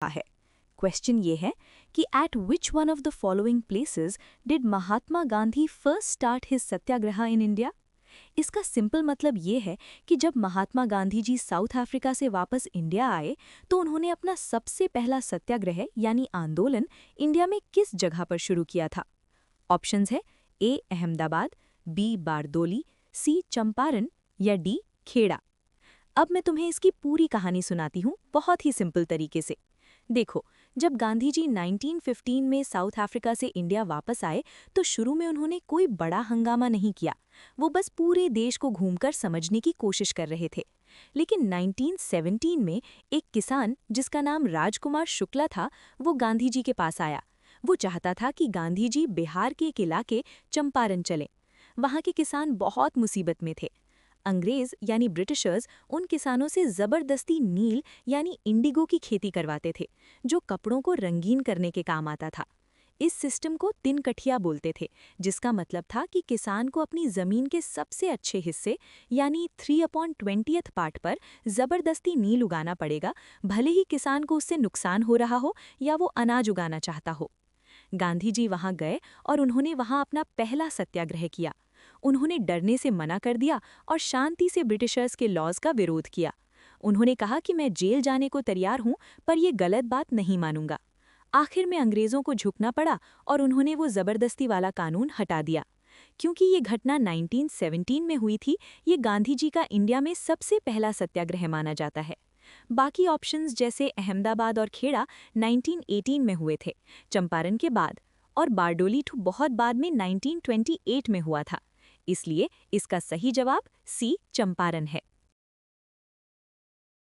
है। क्वेश्चन ये है कि eight which one of the following places did Mahatma Gandhi first start his Satyagraha in India? इसका सिंपल मतलब ये है कि जब महात्मा गांधी जी साउथ अफ्रीका से वापस इंडिया आए तो उन्होंने अपना सबसे पहला सत्याग्रह यानी आंदोलन इंडिया में किस जगह पर शुरू किया था? ऑप्शंस है ए अहमदाबाद, बी बारदोली, सी चंपारण या डी खेड़ा। अब मैं तुम्हें इसकी पूरी कहानी सुनाती हूँ बहुत ही सिंपल तरीके से। देखो, जब गांधी जी 1915 में साउथ अफ्रीका से इंडिया वापस आए तो शुरू में उन्होंने कोई बड़ा हंगामा नहीं किया। वो बस पूरे देश को घूमकर समझने की कोशिश कर रहे थे। लेकिन 1917 में एक किसान जिसका नाम राजकुमार शुक्ला था, वो गांधी जी के पास आया। वो चाहता था कि गांधी जी बिहार के एक इलाके चंपारण चलें। वहाँ के किसान बहुत मुसीबत में थे। अंग्रेज यानी ब्रिटिशर्स उन किसानों से जबरदस्ती नील यानी इंडिगो की खेती करवाते थे, जो कपड़ों को रंगीन करने के काम आता था। इस सिस्टम को तिनकठिया बोलते थे, जिसका मतलब था कि किसान को अपनी जमीन के सबसे अच्छे हिस्से यानी 3/20 पार्ट पर जबरदस्ती नील उगाना पड़ेगा, भले ही किसान को उससे नुकसान हो रहा हो या वो अनाज उगाना चाहता हो। गांधी जी वहां गए और उन्होंने वहां अपना पहला सत्याग्रह किया। उन्होंने डरने से मना कर दिया और शांति से ब्रिटिशर्स के लॉज का विरोध किया। उन्होंने कहा कि मैं जेल जाने को तैयार हूं, पर यह गलत बात नहीं मानूंगा। आखिर में अंग्रेजों को झुकना पड़ा और उन्होंने वो जबरदस्ती वाला कानून हटा दिया। क्योंकि ये घटना 1917 में हुई थी, ये गांधी जी का इंडिया में सबसे पहला सत्याग्रह माना जाता है। बाकी ऑप्शंस जैसे अहमदाबाद और खेड़ा 1918 में हुए थे, चंपारण के बाद, और बारडोली तो बहुत बाद में 1928 में हुआ था। इसलिए इसका सही जवाब सी चंपारण है।